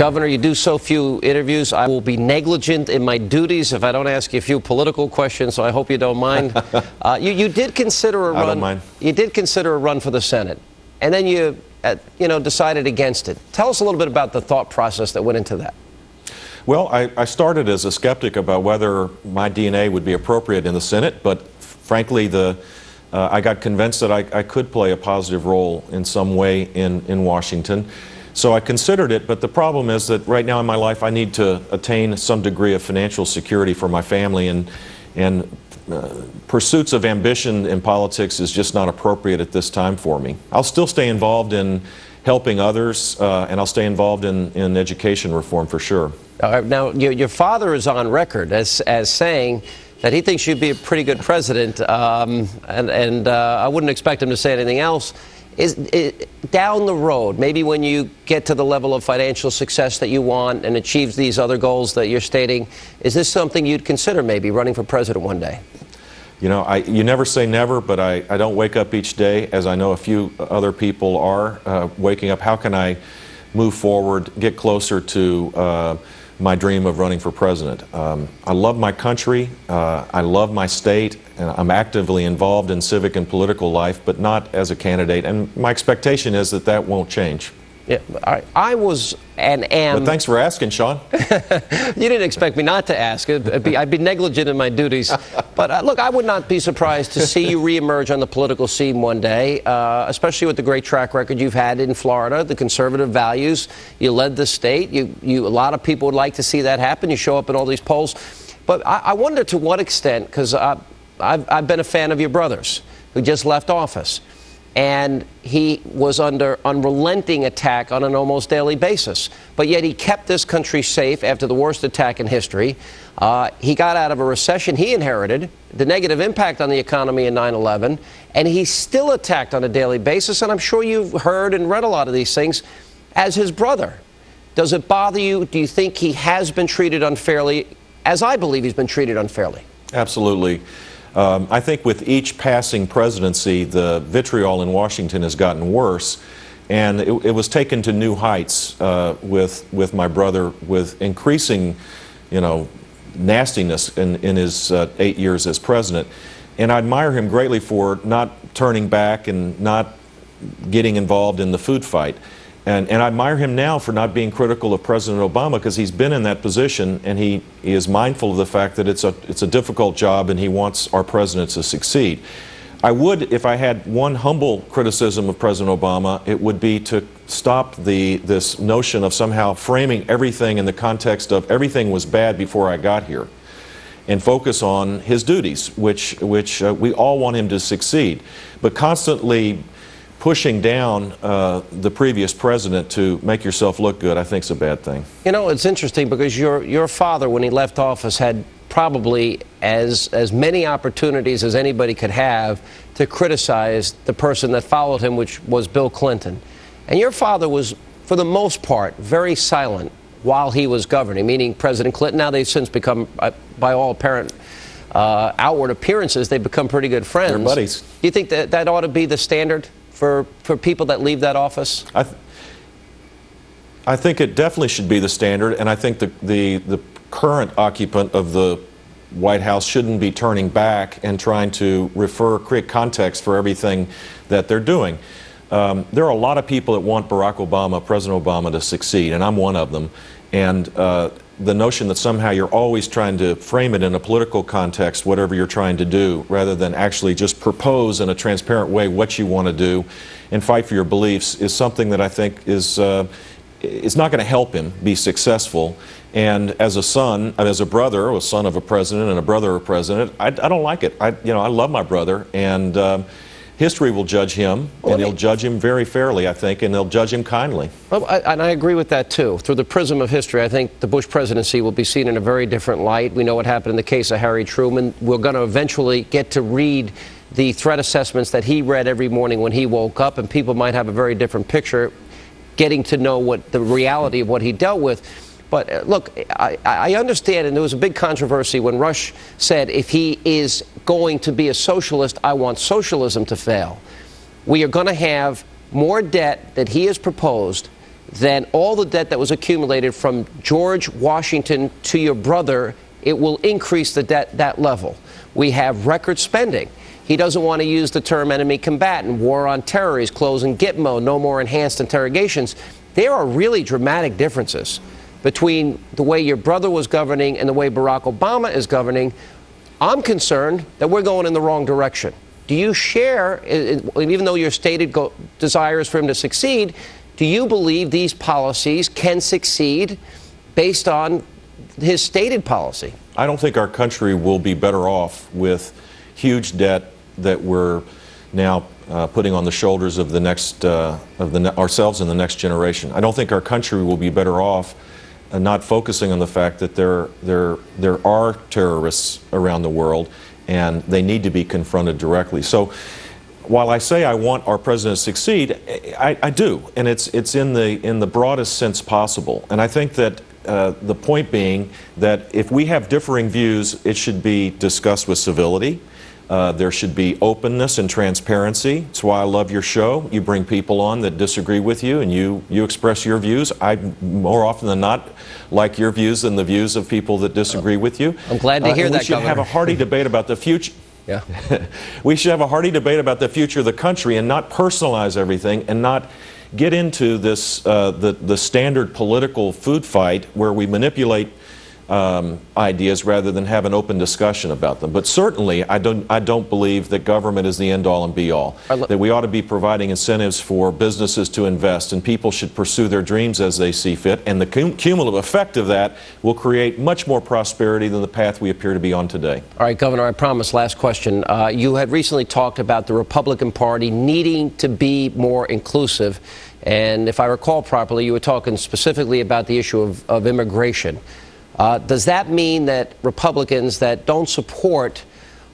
Governor, you do so few interviews. I will be negligent in my duties if I don't ask you a few political questions, so I hope you don't mind. You did consider a run. I don't mind. You did consider a run for the Senate, and then you decided against it. Tell us a little bit about the thought process that went into that. Well, I started as a skeptic about whether my DNA would be appropriate in the Senate, but frankly, I got convinced that I could play a positive role in some way in Washington. So I considered it, but the problem is that right now in my life I need to attain some degree of financial security for my family, and pursuits of ambition in politics is just not appropriate at this time for me. I'll still stay involved in helping others, and I'll stay involved in education reform for sure. Now, your father is on record as saying that he thinks you'd be a pretty good president, and I wouldn't expect him to say anything else. Down the road, maybe when you get to the level of financial success that you want and achieve these other goals that you're stating, is this something you'd consider maybe running for president one day? You know, you never say never, but I don't wake up each day, as I know a few other people are, waking up, how can I move forward, get closer to my dream of running for president. I love my country, I love my state, and I'm actively involved in civic and political life, but not as a candidate, and my expectation is that that won't change. Yeah, I was and am. But thanks for asking, Sean. You didn't expect me not to ask. I'd be negligent in my duties. But look, I would not be surprised to see you reemerge on the political scene one day, especially with the great track record you've had in Florida, the conservative values. You led the state. A lot of people would like to see that happen. You show up in all these polls. But I wonder to what extent, because I've been a fan of your brother's, who just left office. And he was under unrelenting attack on an almost daily basis. But yet he kept this country safe after the worst attack in history. He got out of a recession he inherited, the negative impact on the economy in 9/11, and he's still attacked on a daily basis. And I'm sure you've heard and read a lot of these things. As his brother, does it bother you? Do you think he has been treated unfairly, as I believe he's been treated unfairly? Absolutely. I think with each passing presidency, the vitriol in Washington has gotten worse, and it was taken to new heights with my brother, with increasing, nastiness in his 8 years as president. And I admire him greatly for not turning back and not getting involved in the food fight. And I admire him now for not being critical of President Obama, because he's been in that position and he is mindful of the fact that it's a difficult job and he wants our president to succeed. I would, if I had one humble criticism of President Obama, it would be to stop this notion of somehow framing everything in the context of everything was bad before I got here, and focus on his duties, which we all want him to succeed. But constantly pushing down the previous president to make yourself look good, I think is a bad thing. You know, it's interesting because your father, when he left office, had probably as many opportunities as anybody could have to criticize the person that followed him, which was Bill Clinton. And your father was, for the most part, very silent while he was governing, meaning President Clinton. Now they've since become, by all apparent outward appearances, they've become pretty good friends. They're buddies. Do you think that ought to be the standard for people that leave that office? I think it definitely should be the standard, and I think the current occupant of the White House shouldn't be turning back and trying to create context for everything that they're doing. There are a lot of people that want President Obama, to succeed, and I'm one of them. And the notion that somehow you're always trying to frame it in a political context, whatever you're trying to do, rather than actually just propose in a transparent way what you want to do and fight for your beliefs, is something that I think is not going to help him be successful. And as a son, as a brother, a son of a president and a brother of a president, I don't like it. I love my brother, and history will judge him, and he'll judge him very fairly, I think, and they'll judge him kindly. Well, and I agree with that, too. Through the prism of history, I think the Bush presidency will be seen in a very different light. We know what happened in the case of Harry Truman. We're going to eventually get to read the threat assessments that he read every morning when he woke up, and people might have a very different picture, getting to know what the reality of what he dealt with. But look, I understand, and there was a big controversy when Rush said, if he is going to be a socialist, I want socialism to fail. We are going to have more debt that he has proposed then all the debt that was accumulated from George Washington to your brother, it will increase the debt that level. We have record spending. He doesn't want to use the term enemy combatant, war on terror. He's closing Gitmo, no more enhanced interrogations. There are really dramatic differences between the way your brother was governing and the way Barack Obama is governing. I'm concerned that we're going in the wrong direction. Do you share, even though your stated desire is for him to succeed, do you believe these policies can succeed based on his stated policy? I don't think our country will be better off with huge debt that we're now putting on the shoulders of the next, ourselves and the next generation. I don't think our country will be better off not focusing on the fact that there are terrorists around the world, and they need to be confronted directly. So, while I say I want our president to succeed, I do, and it's in the broadest sense possible. And I think that the point being that if we have differing views, it should be discussed with civility. There should be openness and transparency. That's why I love your show. You bring people on that disagree with you, and you express your views. I, more often than not, like your views than the views of people that disagree with you. I'm glad to hear that, We should have a hearty debate about the future. Yeah. We should have a hearty debate about the future of the country and not personalize everything and not get into this the standard political food fight where we manipulate ideas rather than have an open discussion about them. But certainly, I don't believe that government is the end-all and be-all. That we ought to be providing incentives for businesses to invest, and people should pursue their dreams as they see fit. And the cumulative effect of that will create much more prosperity than the path we appear to be on today. All right, Governor, I promise, last question. You had recently talked about the Republican Party needing to be more inclusive. And if I recall properly, you were talking specifically about the issue of immigration. Does that mean that Republicans that don't support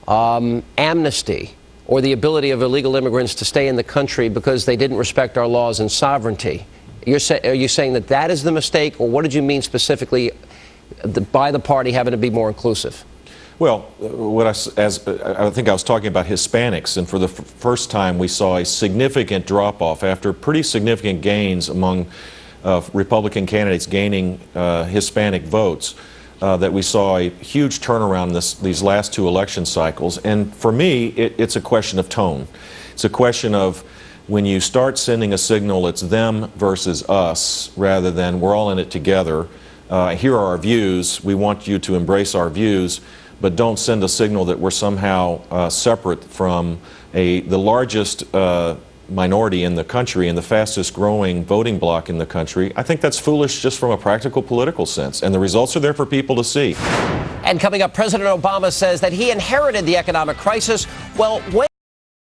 amnesty or the ability of illegal immigrants to stay in the country because they didn't respect our laws and sovereignty, are you saying that that is the mistake, or what did you mean specifically by the party having to be more inclusive? Well, I think I was talking about Hispanics, and for the first time we saw a significant drop-off after pretty significant gains among Republican candidates gaining Hispanic votes, that we saw a huge turnaround these last two election cycles. And for me, it's a question of tone. It's a question of when you start sending a signal, it's them versus us, rather than we're all in it together. Here are our views. We want you to embrace our views, but don't send a signal that we're somehow separate from the largest minority in the country and the fastest growing voting bloc in the country. I think that's foolish just from a practical political sense, and the results are there for people to see. And coming up, President Obama says that he inherited the economic crisis. Well, when